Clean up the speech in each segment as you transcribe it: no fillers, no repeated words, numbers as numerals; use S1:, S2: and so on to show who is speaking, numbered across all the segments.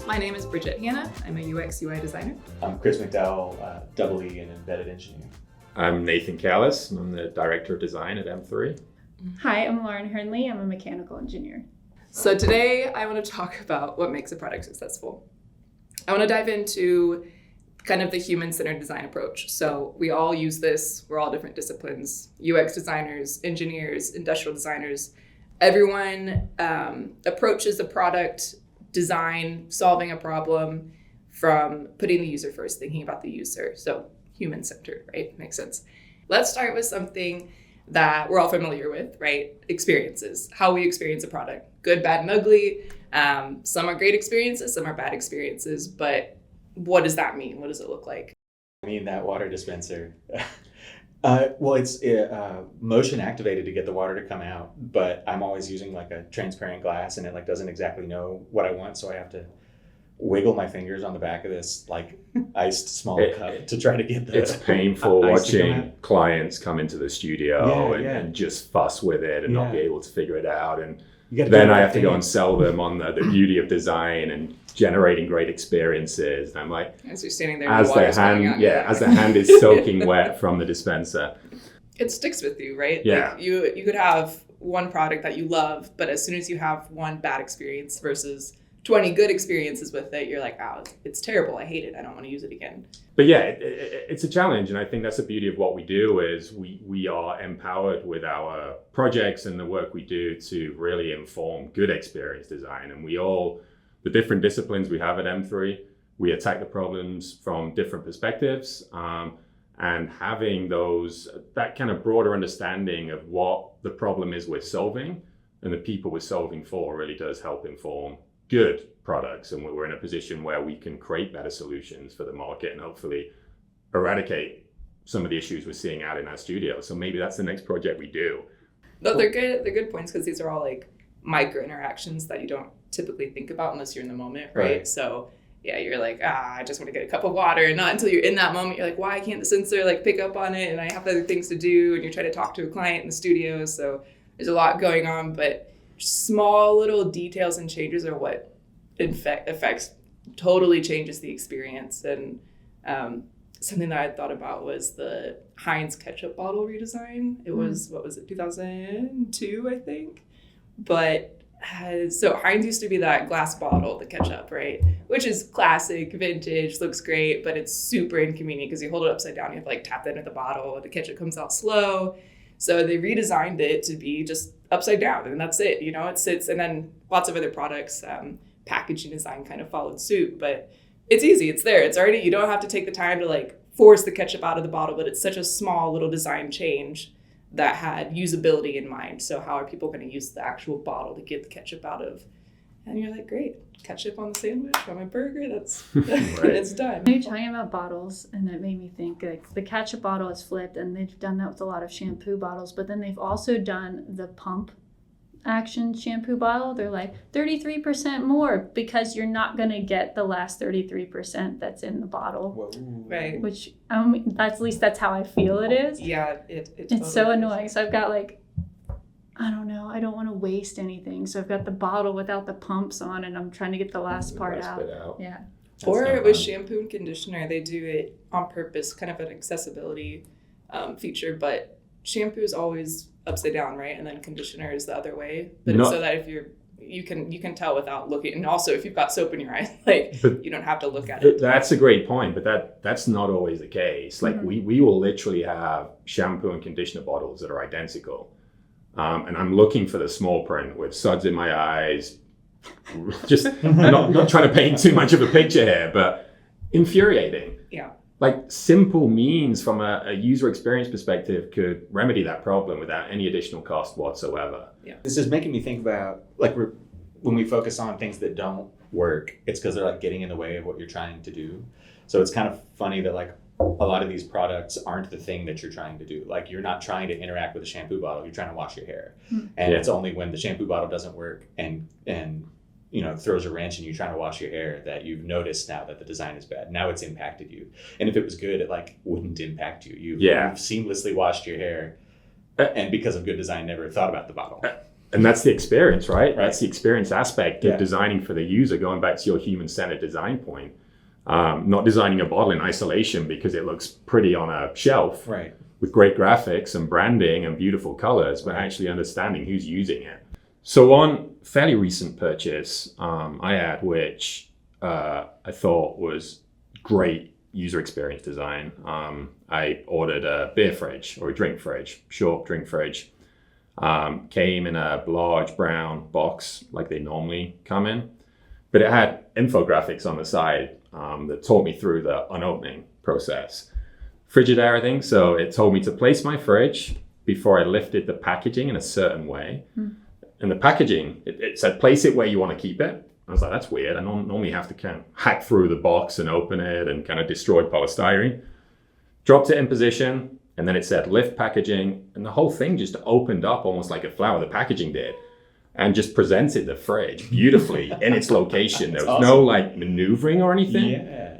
S1: My name is Bridget Hannah. I'm a UX UI designer.
S2: I'm Chris McDowell, double E and embedded engineer.
S3: I'm Nathan Careless. I'm the Director of Design at M3.
S4: Hi, I'm Lauren Hernley. I'm a mechanical engineer.
S1: So today I want to talk about what makes a product successful. I want to dive into kind of the human-centered design approach. So we all use this. We're all different disciplines: UX designers, engineers, industrial designers. Everyone approaches the product design, solving a problem from putting the user first, thinking about the user. So human-centered, right? Makes sense. Let's start with something that we're all familiar with, right? Experiences, how we experience a product. Good, bad, and ugly. Some are great experiences, some are bad experiences, but what does that mean? What does it look like?
S2: I mean, that water dispenser. It's motion activated to get the water to come out, but I'm always using like a transparent glass and it like doesn't exactly know what I want, so I have to wiggle my fingers on the back of this like iced small cup to try to get the
S3: It's painful
S2: ice to come
S3: watching
S2: out.
S3: clients come into the studio
S2: Yeah.
S3: and just fuss with it and not be able to figure it out. And
S2: You gotta
S3: then
S2: do
S3: I
S2: the
S3: have to go
S2: thing.
S3: and sell them on the beauty of design and generating great experiences. And I'm like,
S1: As you're standing there,
S3: as
S1: the
S3: the
S1: water's coming out.
S3: as the hand is soaking wet from the dispenser.
S1: It sticks with you, right?
S3: Yeah.
S1: Like you could have one product that you love, but as soon as you have one bad experience versus 20 good experiences with it, you're like, oh, it's terrible. I hate it. I don't want to use it again.
S3: But yeah, it's a challenge. And I think that's the beauty of what we do is we are empowered with our projects and the work we do to really inform good experience design. And the different disciplines we have at M3, we attack the problems from different perspectives. And having that kind of broader understanding of what the problem is we're solving and the people we're solving for really does help inform good products. And we're in a position where we can create better solutions for the market and hopefully eradicate some of the issues we're seeing out in our studio. So maybe that's the next project we do.
S1: No, they're good. They're good points because these are all like micro interactions that you don't typically think about unless you're in the moment, right? So yeah, you're like, I just want to get a cup of water. And not until you're in that moment, you're like, why can't the sensor like pick up on it? And I have other things to do. And you're trying to talk to a client in the studio. So there's a lot going on, but small little details and changes are what totally changes the experience. And something that I thought about was the Heinz ketchup bottle redesign. It was, 2002, I think. But so Heinz used to be that glass bottle, the ketchup, right? Which is classic, vintage, looks great, but it's super inconvenient because you hold it upside down, you have to like tap that into the bottle, the ketchup comes out slow. So they redesigned it to be just upside down and that's it, it sits, and then lots of other products, packaging design kind of followed suit, but it's easy, it's there, it's already, you don't have to take the time to like force the ketchup out of the bottle, but it's such a small little design change that had usability in mind. So how are people going to use the actual bottle to get the ketchup out of? And you're like, great, ketchup on the sandwich, on my burger, that's it's done.
S4: You're talking about bottles, and that made me think like the ketchup bottle is flipped, and they've done that with a lot of shampoo bottles, but then they've also done the pump action shampoo bottle. They're like 33% more because you're not going to get the last 33% that's in the bottle.
S2: Whoa.
S1: Right.
S4: Which at least that's how I feel it is.
S1: Yeah, it
S4: It's
S1: totally
S4: so
S1: is.
S4: annoying. So I've got like, I don't know, I don't want to waste anything. So I've got the bottle without the pumps on, and I'm trying to get the last part
S3: Last
S4: out.
S3: bit out.
S4: Yeah.
S1: Or
S3: no
S1: with
S3: fun.
S1: shampoo and conditioner, they do it on purpose, kind of an accessibility feature, but shampoo is always upside down, right? And then conditioner is the other way. But it's so that if you can tell without looking, and also if you've got soap in your eyes, you don't have to look at it.
S3: That's a great point, but that's not always the case. Like we will literally have shampoo and conditioner bottles that are identical. And I'm looking for the small print with suds in my eyes, just not trying to paint too much of a picture here, but infuriating.
S1: Yeah.
S3: Like simple means from a user experience perspective could remedy that problem without any additional cost whatsoever.
S1: Yeah.
S2: This is making me think about like when we focus on things that don't work, it's because they're like getting in the way of what you're trying to do. So it's kind of funny that like a lot of these products aren't the thing that you're trying to do. Like you're not trying to interact with a shampoo bottle, you're trying to wash your hair. And it's only when the shampoo bottle doesn't work and throws a wrench and you're trying to wash your hair that you've noticed now that the design is bad. Now it's impacted you. And if it was good, it like wouldn't impact you. You've seamlessly washed your hair and because of good design, never thought about the bottle.
S3: that's the experience, right?
S2: Right.
S3: That's the experience aspect of designing for the user, going back to your human-centered design point. Not designing a bottle in isolation because it looks pretty on a shelf with great graphics and branding and beautiful colors, but actually understanding who's using it. So one fairly recent purchase I had, which I thought was great user experience design. I ordered a beer fridge or a drink fridge, short drink fridge. Came in a large brown box like they normally come in, but it had infographics on the side that taught me through the unopening process. Frigidaire, I think. So it told me to place my fridge before I lifted the packaging in a certain way. And the packaging, it said, place it where you want to keep it. I was like, that's weird. I normally have to kind of hack through the box and open it and kind of destroy polystyrene. Dropped it in position, and then it said lift packaging, and the whole thing just opened up almost like a flower, the packaging did, and just presented the fridge beautifully in its location. There was no like maneuvering or anything.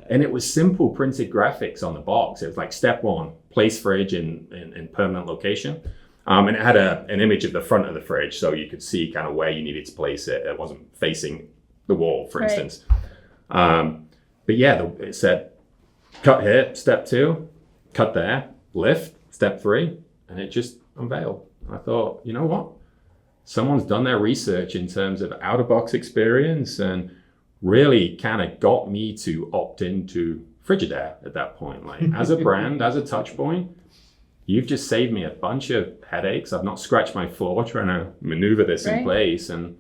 S3: And it was simple printed graphics on the box. It was like step one, place fridge in permanent location. And it had an image of the front of the fridge, so you could see kind of where you needed to place it. It wasn't facing the wall, for instance. But yeah, it said cut here, step two, cut there, lift, step three, and it just unveiled. I thought, you know what? Someone's done their research in terms of out-of-box experience and really kind of got me to opt into Frigidaire at that point. Like as a brand, as a touch point, you've just saved me a bunch of headaches. I've not scratched my floor trying to maneuver this in place, and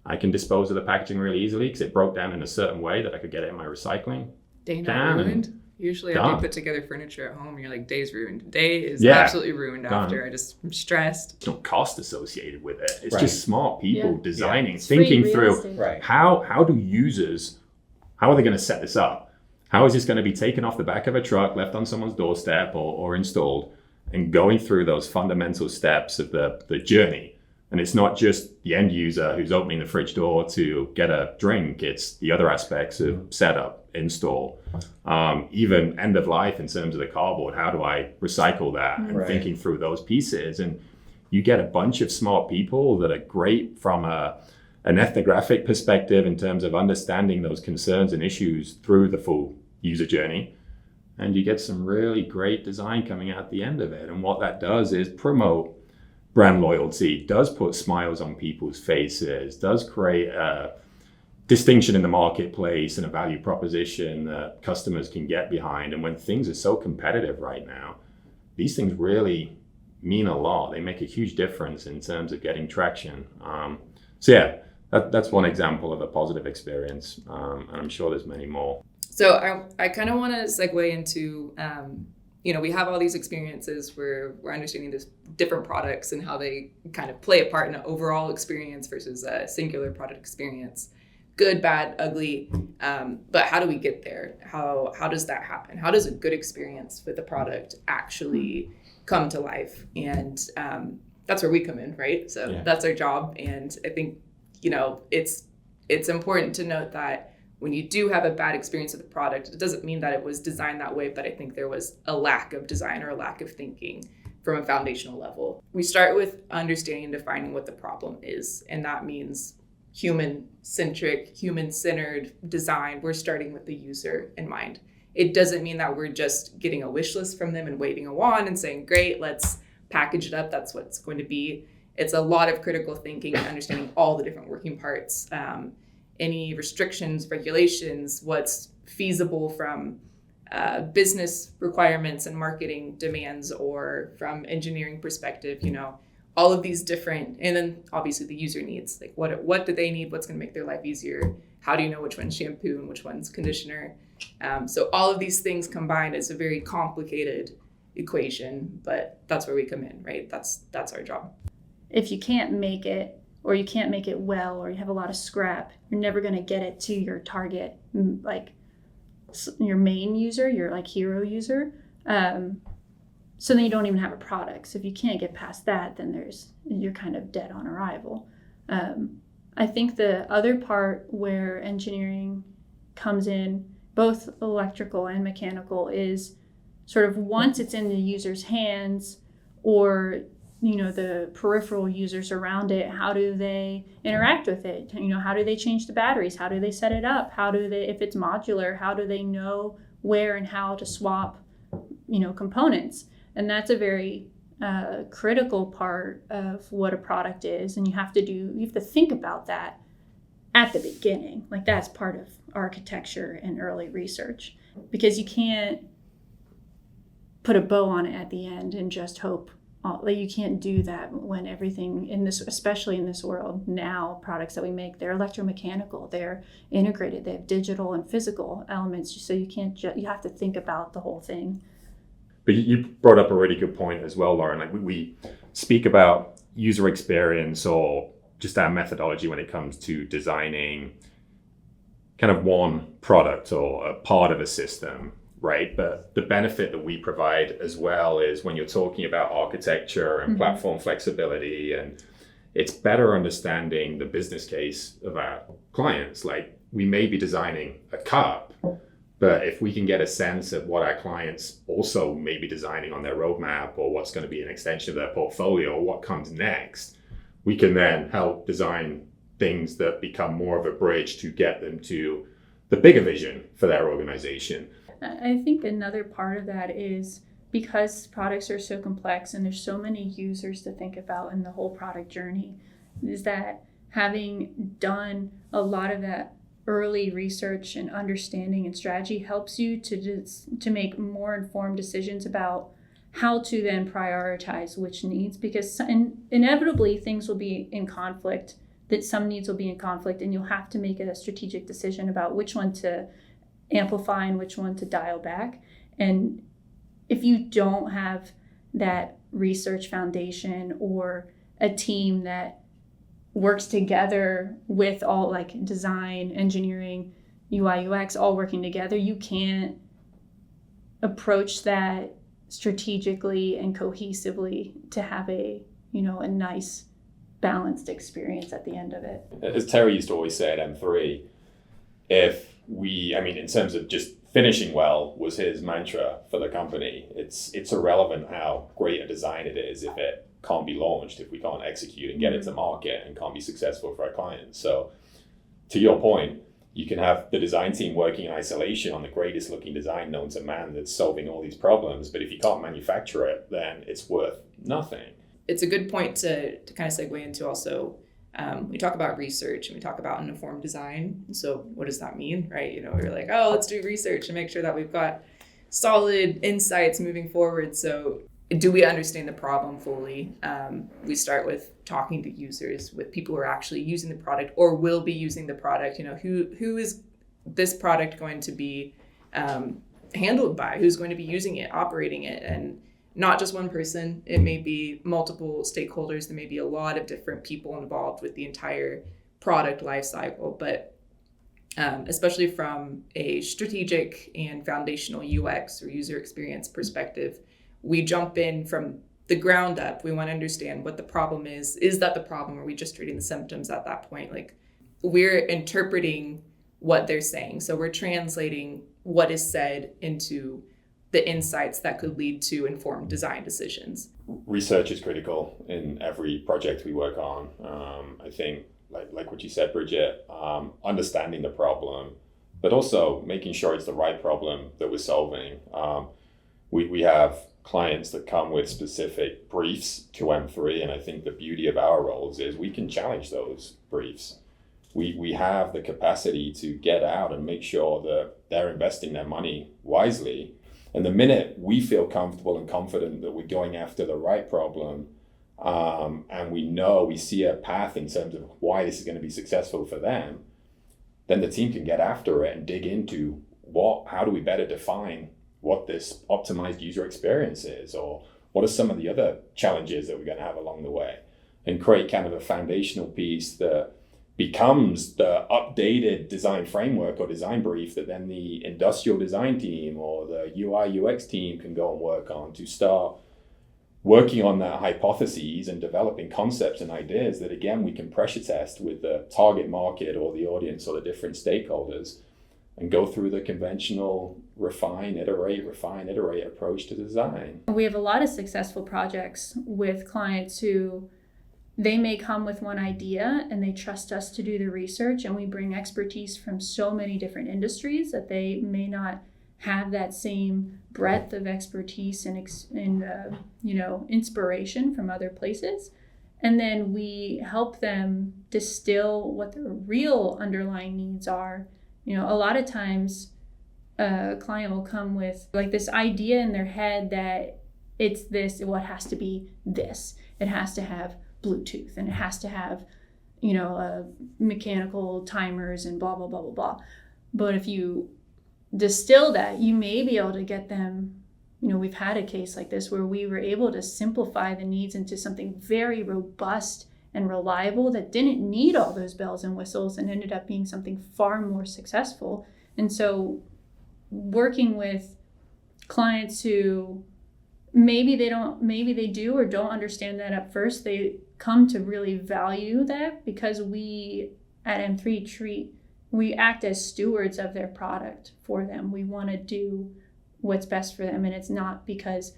S3: I can dispose of the packaging really easily because it broke down in a certain way that I could get it in my recycling
S1: Day
S3: can.
S1: not ruined. Usually
S3: done.
S1: after you put together furniture at home, you're like, day's ruined. Day is absolutely ruined after. I'm stressed.
S3: No cost associated with it. It's just smart people designing,
S4: It's
S3: thinking
S4: free
S3: through
S4: real estate.
S3: how do users, how are they going to set this up? How is this going to be taken off the back of a truck, left on someone's doorstep or installed, and going through those fundamental steps of the journey. And it's not just the end user who's opening the fridge door to get a drink. It's the other aspects of setup, install, even end of life in terms of the cardboard. How do I recycle that? And thinking through those pieces. And you get a bunch of smart people that are great from an ethnographic perspective in terms of understanding those concerns and issues through the full user journey. And you get some really great design coming out at the end of it. And what that does is promote brand loyalty, does put smiles on people's faces, does create a distinction in the marketplace and a value proposition that customers can get behind. And when things are so competitive right now, these things really mean a lot. They make a huge difference in terms of getting traction. That's one example of a positive experience. And I'm sure there's many more.
S1: So I kind of want to segue into, we have all these experiences where we're understanding these different products and how they kind of play a part in an overall experience versus a singular product experience. Good, bad, ugly. But how do we get there? How does that happen? How does a good experience with a product actually come to life? And that's where we come in, right? So that's our job. And I think, it's important to note that when you do have a bad experience with the product, it doesn't mean that it was designed that way, but I think there was a lack of design or a lack of thinking from a foundational level. We start with understanding and defining what the problem is, and that means human-centric, human-centered design. We're starting with the user in mind. It doesn't mean that we're just getting a wish list from them and waving a wand and saying, great, let's package it up. That's what it's going to be. It's a lot of critical thinking and understanding all the different working parts. Any restrictions, regulations, what's feasible from business requirements and marketing demands, or from engineering perspective, all of these different, and then obviously the user needs, like what do they need? What's going to make their life easier? How do you know which one's shampoo and which one's conditioner? So all of these things combined is a very complicated equation, but that's where we come in, right? That's our job.
S4: If you can't make it, or you can't make it well, or you have a lot of scrap, you're never going to get it to your target, like your main user, your like hero user. So then you don't even have a product. So if you can't get past that, then you're kind of dead on arrival. I think the other part where engineering comes in, both electrical and mechanical, is sort of once it's in the user's hands, or the peripheral users around it, how do they interact with it? How do they change the batteries? How do they set it up? How do they, if it's modular, how do they know where and how to swap, components? And that's a very critical part of what a product is. And you have to think about that at the beginning. Like, that's part of architecture and early research, because you can't put a bow on it at the end and just hope. You can't do that when everything especially in this world now, products that we make, they're electromechanical, they're integrated, they have digital and physical elements. So you can't you have to think about the whole thing.
S3: But you brought up a really good point as well, Lauren. Like, we speak about user experience or just our methodology when it comes to designing kind of one product or a part of a system, right? But the benefit that we provide as well is when you're talking about architecture and platform flexibility, and it's better understanding the business case of our clients. Like, we may be designing a cup, but if we can get a sense of what our clients also may be designing on their roadmap, or what's going to be an extension of their portfolio, or what comes next, we can then help design things that become more of a bridge to get them to the bigger vision for their organization.
S4: I think another part of that is because products are so complex and there's so many users to think about in the whole product journey, is that having done a lot of that early research and understanding and strategy helps you to make more informed decisions about how to then prioritize which needs, because inevitably things will be in conflict, that some needs will be in conflict, and you'll have to make a strategic decision about which one to amplify and which one to dial back. And if you don't have that research foundation or a team that works together with all, like design, engineering, UI, UX, all working together, you can't approach that strategically and cohesively to have a nice balanced experience at the end of it.
S3: As Terry used to always say at M3, in terms of just finishing well was his mantra for the company. It's irrelevant how great a design it is if it can't be launched, if we can't execute and get it to market and can't be successful for our clients. So to your point, you can have the design team working in isolation on the greatest looking design known to man that's solving all these problems, but if you can't manufacture it, then it's worth nothing.
S1: It's a good point to kind of segue into also, we talk about research and we talk about an informed design. So what does that mean, right? We're like, oh, let's do research and make sure that we've got solid insights moving forward. So do we understand the problem fully? We start with talking to users, with people who are actually using the product or will be using the product. Who is this product going to be handled by? Who's going to be using it, operating it? And not just one person. It may be multiple stakeholders. There may be a lot of different people involved with the entire product lifecycle. But especially from a strategic and foundational UX or user experience perspective, we jump in from the ground up. We want to understand what the problem is. Is that the problem? Or are we just treating the symptoms at that point? Like, we're interpreting what they're saying. So we're translating what is said into the insights that could lead to informed design decisions.
S3: Research is critical in every project we work on. I think, like what you said, Bridget, understanding the problem, but also making sure it's the right problem that we're solving. We have clients that come with specific briefs to M3, and I think the beauty of our roles is we can challenge those briefs. We have the capacity to get out and make sure that they're investing their money wisely. And the minute we feel comfortable and confident that we're going after the right problem, and we see a path in terms of why this is going to be successful for them, then the team can get after it and dig into how do we better define what this optimized user experience is, or what are some of the other challenges that we're going to have along the way, and create kind of a foundational piece that becomes the updated design framework or design brief that then the industrial design team or the UI UX team can go and work on to start working on that hypotheses and developing concepts and ideas that, again, we can pressure test with the target market or the audience or the different stakeholders. and go through the conventional refine, iterate approach to design.
S4: We have a lot of successful projects with clients who they may come with one idea and they trust us to do the research, and we bring expertise from so many different industries that they may not have that same breadth of expertise and inspiration from other places. And then we help them distill what their real underlying needs are. A lot of times a client will come with like this idea in their head that it's this, well, it has to be this. It has to have Bluetooth and it has to have, mechanical timers and blah, blah, blah, blah, blah. But if you distill that, you may be able to get them, we've had a case like this where we were able to simplify the needs into something very robust and reliable that didn't need all those bells and whistles and ended up being something far more successful. And so working with clients who maybe they do or don't understand that at first, they come to really value that because we at M3 we act as stewards of their product for them. We want to do what's best for them, and it's not because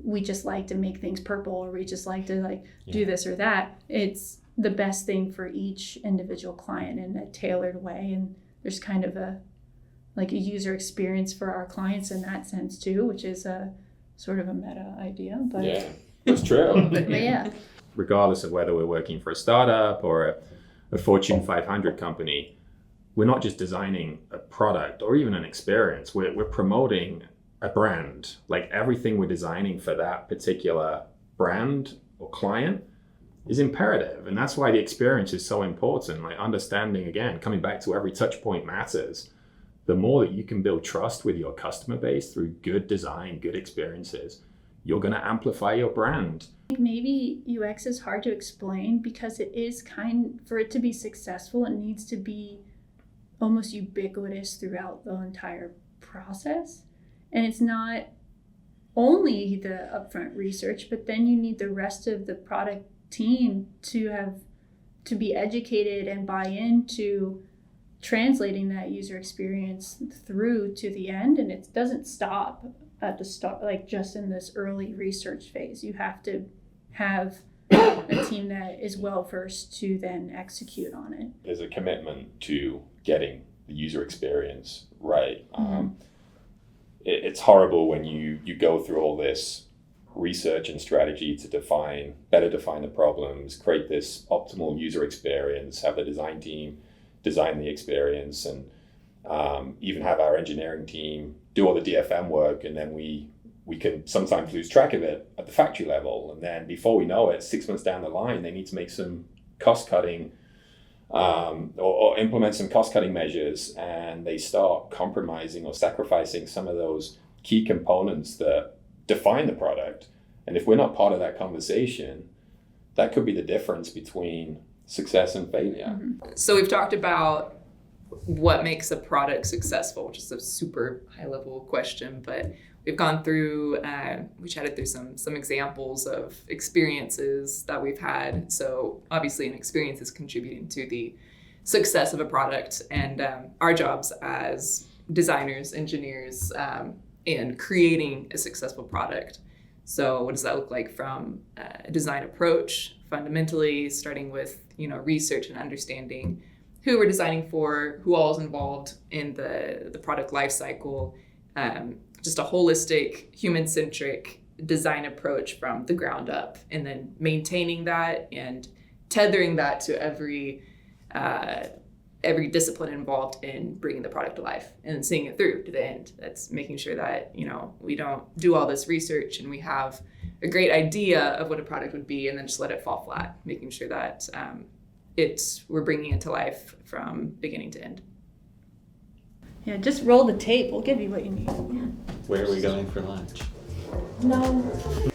S4: we just like to make things purple or we just like to do this or that. It's the best thing for each individual client in a tailored way, and there's kind of a user experience for our clients in that sense too, which is a sort of a meta idea. But
S3: yeah, it's true.
S4: but yeah.
S3: Regardless of whether we're working for a startup or a Fortune 500 company, we're not just designing a product or even an experience. We're promoting a brand. Like everything we're designing for that particular brand or client is imperative. And that's why the experience is so important. Like understanding, again, coming back to every touch point matters. The more that you can build trust with your customer base through good design, good experiences, you're going to amplify your brand.
S4: Maybe UX is hard to explain because it is for it to be successful, it needs to be almost ubiquitous throughout the entire process. And it's not only the upfront research, but then you need the rest of the product team to be educated and buy into translating that user experience through to the end. And it doesn't stop at the start, just in this early research phase. You have to have a team that is well versed to then execute on it.
S3: There's a commitment to getting the user experience right. It's horrible when you go through all this research and strategy to better define the problems, create this optimal user experience, have the design team design the experience, and even have our engineering team do all the DFM work, and then we can sometimes lose track of it at the factory level. And then before we know it, 6 months down the line, they need to make some cost-cutting or implement some cost-cutting measures, and they start compromising or sacrificing some of those key components that define the product. And if we're not part of that conversation, that could be the difference between success and failure.
S1: So we've talked about what makes a product successful, which is a super high-level question, but we've gone through, we chatted through some examples of experiences that we've had. So obviously an experience is contributing to the success of a product, and our jobs as designers, engineers, in creating a successful product. So what does that look like from a design approach? Fundamentally, starting with research and understanding who we're designing for, who all is involved in the product life cycle, just a holistic, human-centric design approach from the ground up, and then maintaining that and tethering that to every discipline involved in bringing the product to life and seeing it through to the end. That's making sure that we don't do all this research and we have a great idea of what a product would be and then just let it fall flat, making sure that we're bringing it to life from beginning to end.
S4: Yeah, just roll the tape. We'll give you what you need.
S2: Where are we going for lunch?
S4: No.